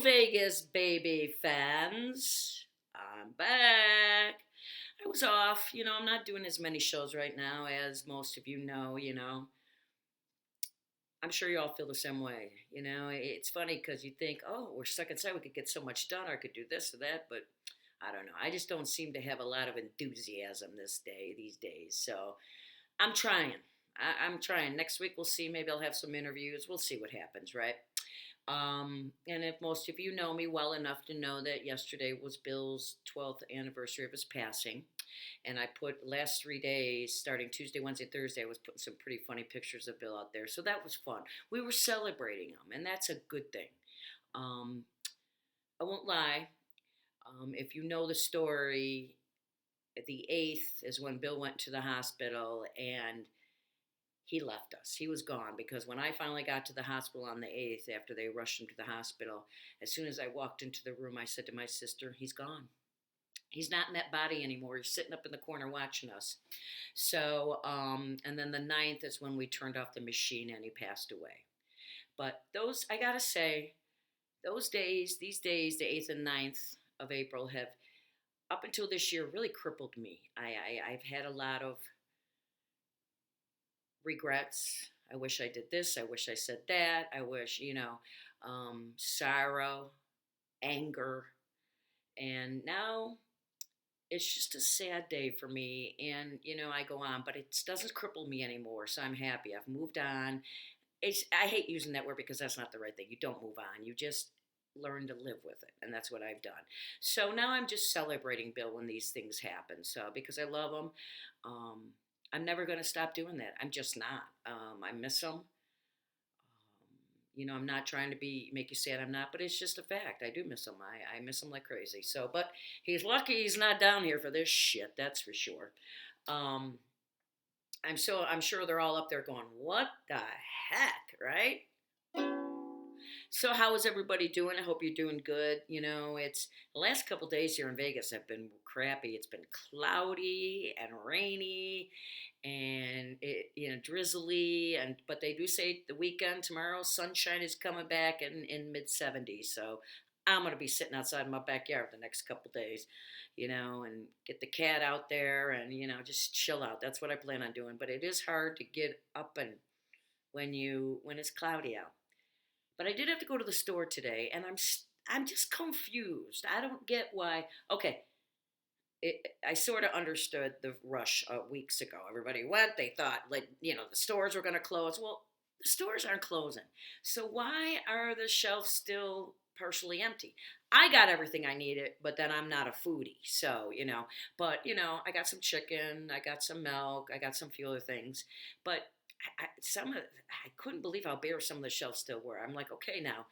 Vegas baby fans. I'm back. I was off. I'm not doing as many shows right now as most of you know. I'm sure you all feel the same way. It's funny because you think, oh, we're stuck inside. We could get so much done. Or I could do this or that. But I don't know. I just don't seem to have a lot of enthusiasm these days. So I'm trying. I'm trying. Next week we'll see. Maybe I'll have some interviews. We'll see what happens, right? And if most of you know me well enough to know that yesterday was Bill's 12th anniversary of his passing, and I put last 3 days, starting Tuesday, Wednesday, Thursday, I was putting some pretty funny pictures of Bill out there. So that was fun. We were celebrating him, and that's a good thing. Um, I won't lie. If you know the story, the 8th is when Bill went to the hospital and he left us. He was gone because when I finally got to the hospital on the 8th, after they rushed him to the hospital, as soon as I walked into the room, I said to my sister, he's gone. He's not in that body anymore. He's sitting up in the corner watching us. So, and then the 9th is when we turned off the machine and he passed away. But I gotta say, these days, the 8th and 9th of April have, up until this year, really crippled me. I've had a lot of regrets. I wish I did this. I wish I said that. I wish, sorrow, anger. And now it's just a sad day for me. And, I go on, but it doesn't cripple me anymore. So I'm happy. I've moved on. I hate using that word because that's not the right thing. You don't move on. You just learn to live with it. And that's what I've done. So now I'm just celebrating Bill when these things happen. So because I love him, um, I'm never going to stop doing that. I'm just not. I miss him. I'm not trying to make you sad. I'm not, but it's just a fact. I do miss him. I miss him like crazy. So, but he's lucky he's not down here for this shit. That's for sure. Um, I'm sure they're all up there going, "What the heck?" Right? So, how is everybody doing? I hope you're doing good. It's the last couple days here in Vegas have been crappy. It's been cloudy and rainy, and drizzly. And but they do say the weekend tomorrow, sunshine is coming back in mid 70s. So, I'm gonna be sitting outside my backyard the next couple days, and get the cat out there and just chill out. That's what I plan on doing. But it is hard to get up and when it's cloudy out. But I did have to go to the store today, and I'm just confused. I don't get why. Okay, I sort of understood the rush weeks ago. Everybody went. They thought like the stores were going to close. Well, the stores aren't closing. So why are the shelves still partially empty? I got everything I needed, but then I'm not a foodie, so But I got some chicken. I got some milk. I got some few other things, but I couldn't believe how bare some of the shelves still were. I'm like, okay, now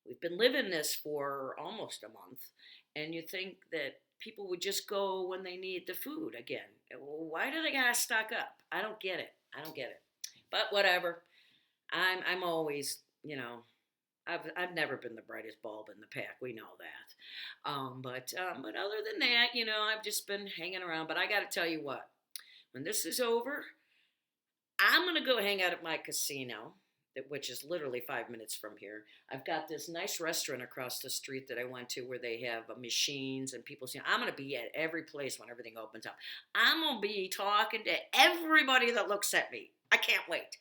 we've been living this for almost a month, and you think that people would just go when they need the food again. Well, why do they gotta stock up? I don't get it. I don't get it. But whatever. I'm always I've never been the brightest bulb in the pack. We know that. But other than that, I've just been hanging around. But I got to tell you what, when this is over, I'm gonna go hang out at my casino, which is literally 5 minutes from here. I've got this nice restaurant across the street that I went to where they have machines and people. I'm gonna be at every place when everything opens up. I'm gonna be talking to everybody that looks at me. I can't wait.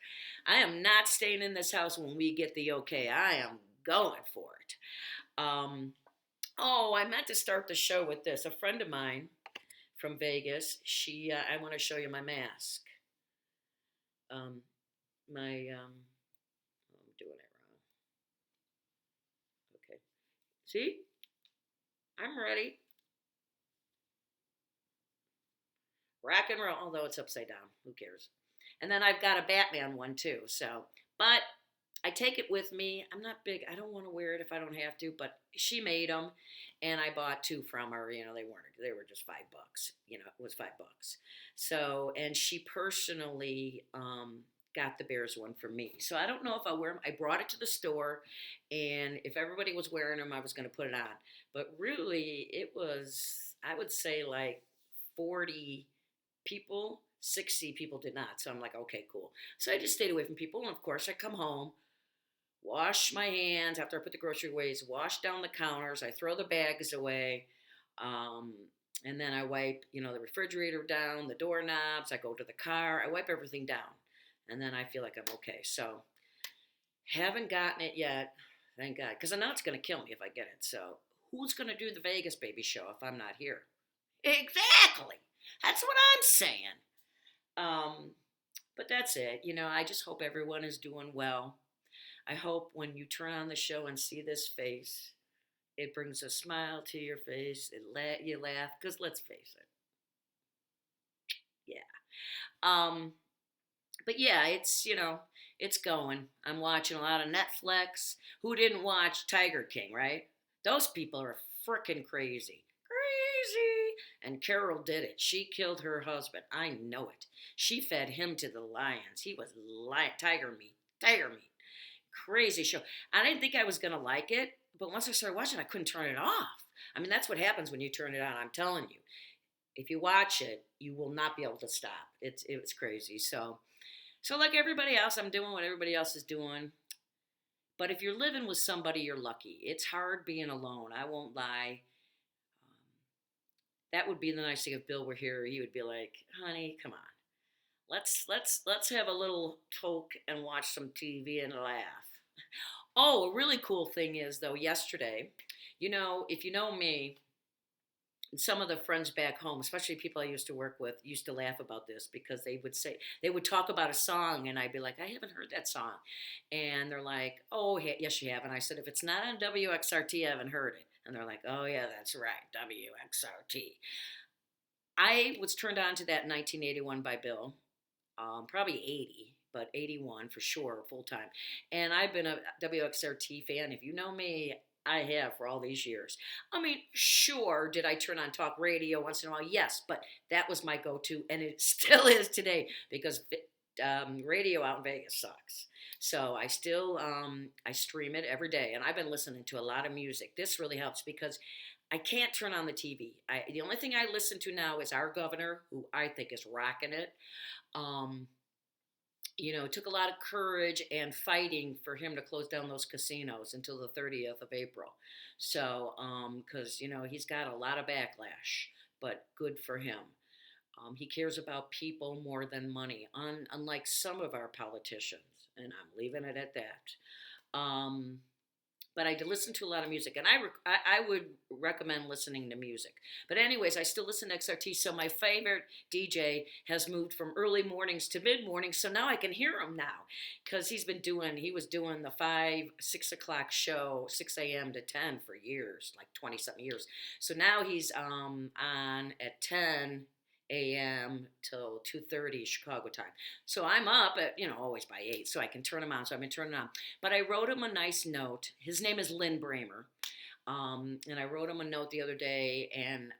I am not staying in this house when we get the okay. I am going for it. Um, oh, I meant to start the show with this. A friend of mine from Vegas. I want to show you my mask. Um, I'm doing it wrong. Okay. See? I'm ready. Rock and roll. Although it's upside down. Who cares? And then I've got a Batman one too. So, but I take it with me. I'm not big. I don't want to wear it if I don't have to, but she made them and I bought two from her. They were just $5. It was $5. So, and she personally got the Bears one for me. So I don't know if I wear them. I brought it to the store, and if everybody was wearing them, I was going to put it on. But really, it was, I would say, like 40 people. 60 people did not. So I'm like, okay, cool. So I just stayed away from people. And of course, I come home. wash my hands after I put the grocery away, wash down the counters, I throw the bags away, um, and then I wipe, the refrigerator down, the doorknobs, I go to the car, I wipe everything down, and then I feel like I'm okay. So haven't gotten it yet, thank God, because I know it's going to kill me if I get it. So who's going to do the Vegas baby show if I'm not here? Exactly. That's what I'm saying. Um, but that's it. I just hope everyone is doing well. I hope when you turn on the show and see this face, it brings a smile to your face. You laugh because let's face it, yeah. But yeah, it's going. I'm watching a lot of Netflix. Who didn't watch Tiger King, right? Those people are freaking crazy. Crazy. And Carol did it. She killed her husband. I know it. She fed him to the lions. He was tiger meat. Tiger meat. Crazy show. I didn't think I was going to like it, but once I started watching, I couldn't turn it off. I mean, that's what happens when you turn it on. I'm telling you. If you watch it, you will not be able to stop. It's crazy. So like everybody else, I'm doing what everybody else is doing. But if you're living with somebody, you're lucky. It's hard being alone. I won't lie. That would be the nice thing if Bill were here. He would be like, "Honey, come on, let's have a little toke and watch some TV and laugh." Oh, a really cool thing is though. Yesterday, if you know me, some of the friends back home, especially people I used to work with, used to laugh about this because they would talk about a song, and I'd be like, I haven't heard that song, and they're like, oh, yes, you have. And I said, if it's not on WXRT, I haven't heard it. And they're like, oh yeah, that's right, WXRT. I was turned on to that in 1981 by Bill, probably 80. But 81 for sure, full time. And I've been a WXRT fan. If you know me, I have for all these years. I mean, sure, did I turn on talk radio once in a while? Yes, but that was my go to, and it still is today because radio out in Vegas sucks. So I still I stream it every day, and I've been listening to a lot of music. This really helps because I can't turn on the TV. The only thing I listen to now is our governor, who I think is rocking it. Um, it took a lot of courage and fighting for him to close down those casinos until the 30th of April. So, because, he's got a lot of backlash, but good for him. He cares about people more than money, unlike some of our politicians, and I'm leaving it at that. But I did listen to a lot of music, and I would recommend listening to music. But anyways, I still listen to XRT. So my favorite DJ has moved from early mornings to mid mornings, so now I can hear him now because he was doing the 6 o'clock show, 6 a.m. to 10 for years, like 20 something years. So now he's on at 10 a.m. till 2:30 Chicago time. So I'm up at, always by 8, so I can turn him on. So I've been turning on. But I wrote him a nice note. His name is Lynn Bramer. And I wrote him a note the other day and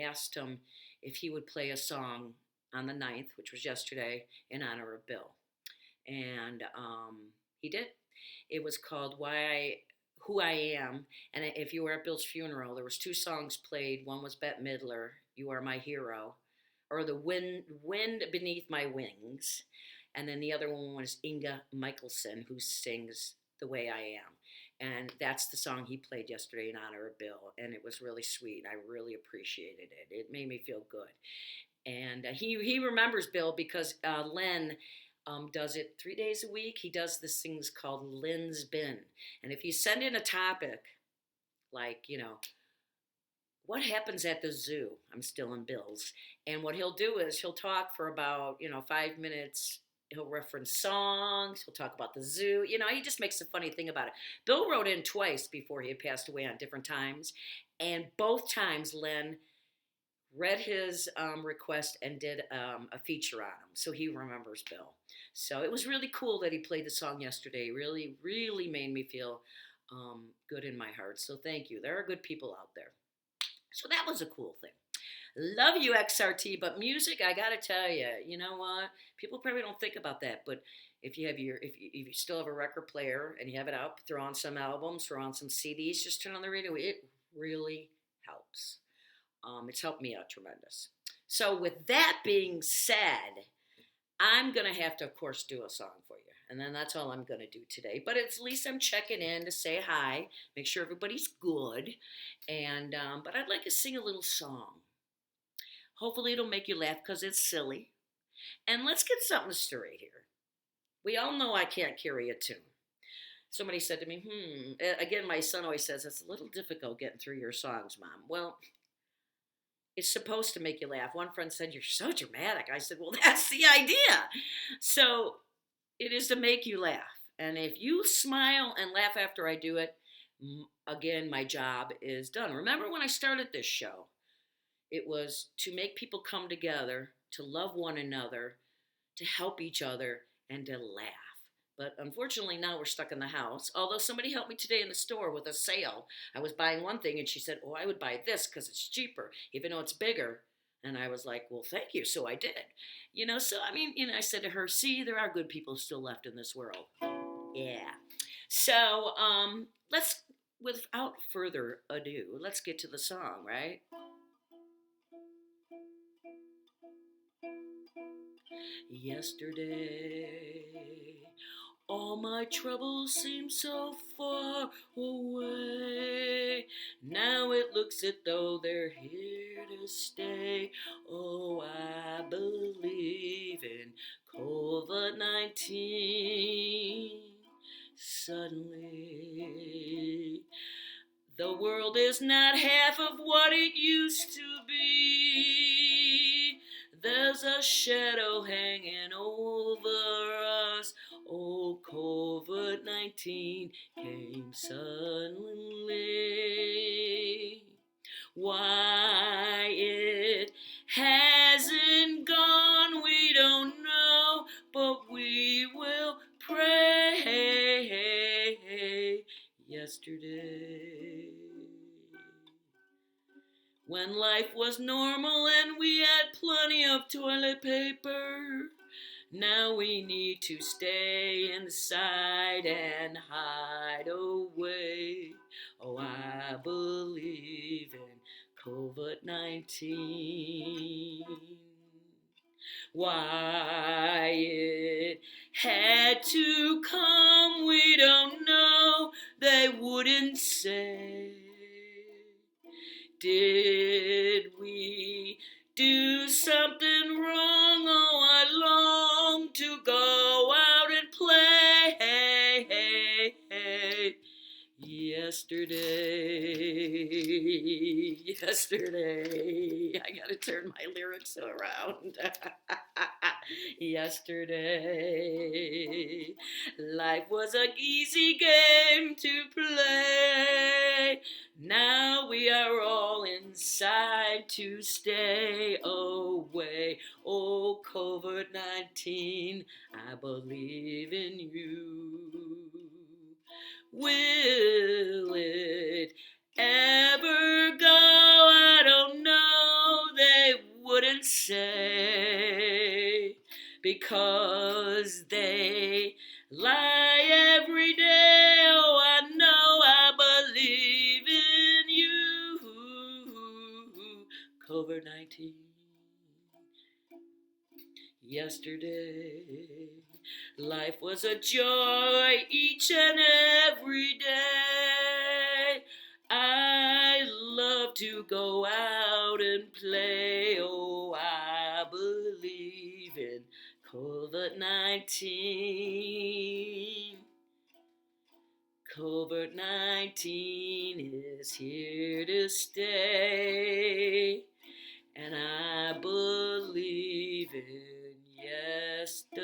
asked him if he would play a song on the 9th, which was yesterday, in honor of Bill. And he did. It was called Who I Am. And if you were at Bill's funeral, there was 2 songs played. One was Bette Midler, You Are My Hero, or The Wind Beneath My Wings. And then the other one was Inga Michelson, who sings The Way I Am. And that's the song he played yesterday in honor of Bill. And it was really sweet. I really appreciated it. It made me feel good. And he remembers Bill because Len does it 3 days a week. He does this things called Lynn's Bin. And if you send in a topic, like, what happens at the zoo? I'm still in Bill's. And what he'll do is he'll talk for about, 5 minutes. He'll reference songs. He'll talk about the zoo. He just makes a funny thing about it. Bill wrote in twice before he had passed away on different times. And both times Len read his request and did a feature on him. So he remembers Bill. So it was really cool that he played the song yesterday. Really, really made me feel good in my heart. So thank you. There are good people out there. So that was a cool thing. Love you, XRT, but music, I gotta tell you, you know what? People probably don't think about that, but if you still have a record player and you have it out, throw on some albums, throw on some CDs, just turn on the radio. It really helps. It's helped me out tremendous. So with that being said, I'm going to have to, of course, do a song for you. And then that's all I'm going to do today. But at least I'm checking in to say hi, make sure everybody's good. And, but I'd like to sing a little song. Hopefully it'll make you laugh because it's silly. And let's get something straight here. We all know I can't carry a tune. Somebody said to me, again, my son always says, it's a little difficult getting through your songs, Mom. Well, it's supposed to make you laugh. One friend said, you're so dramatic. I said, well, that's the idea. So it is to make you laugh. And if you smile and laugh after I do it, again, my job is done. Remember when I started this show? It was to make people come together, to love one another, to help each other, and to laugh. But unfortunately, now we're stuck in the house. Although somebody helped me today in the store with a sale. I was buying one thing, and she said, oh, I would buy this because it's cheaper, even though it's bigger. And I was like, well, thank you. So I did. So, I mean, I said to her, see, there are good people still left in this world. Yeah. So, let's, without further ado, let's get to the song, right? Yesterday, all my troubles seem so far away. Now it looks as though they're here to stay. Oh, I believe in COVID-19. Suddenly, the world is not half of what it used to be. There's a shadow hanging over us. Oh, COVID-19 came suddenly. Why it hasn't gone, we don't know, but we will pray. Yesterday, when life was normal and we had plenty of toilet paper, now we need to stay inside and hide away. Oh, I believe in COVID-19. Why it had to come, we don't know. They wouldn't say. Did we do something wrong? Oh, I long to go out and play. Yesterday, I gotta turn my lyrics around. Yesterday, life was an easy game to play. Now we are all inside to stay away. Oh, COVID-19, I believe in you. Will it ever go? I don't know. They wouldn't say, because they lie every day. Oh, I know, I believe in you. COVID-19. Yesterday, life was a joy each and every day. I love to go out and play. Oh, I believe in COVID-19. COVID-19 is here to stay, and I believe in yesterday.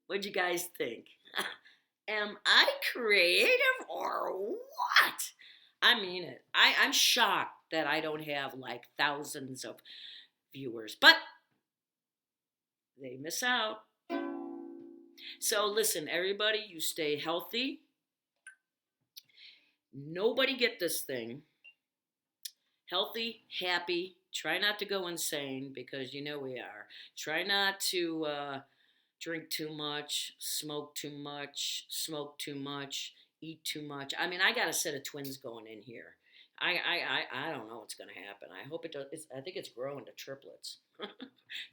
What'd you guys think? Am I creative or what? I mean it. I'm shocked that I don't have like thousands of viewers, but they miss out. So listen, everybody, you stay healthy. Nobody get this thing. Healthy, happy. Try not to go insane, because you know we are. Try not to drink too much, smoke too much, eat too much. I mean, I got a set of twins going in here. I don't know what's going to happen. I hope it does. I think it's growing to triplets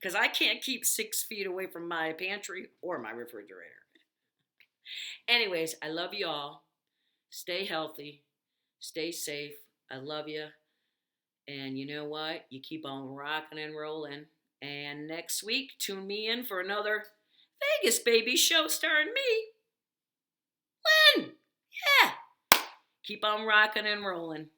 because I can't keep 6 feet away from my pantry or my refrigerator. Anyways, I love you all. Stay healthy. Stay safe. I love you. And you know what? You keep on rocking and rolling. And next week, tune me in for another Vegas Baby show starring me. Lynn! Yeah. Keep on rocking and rolling.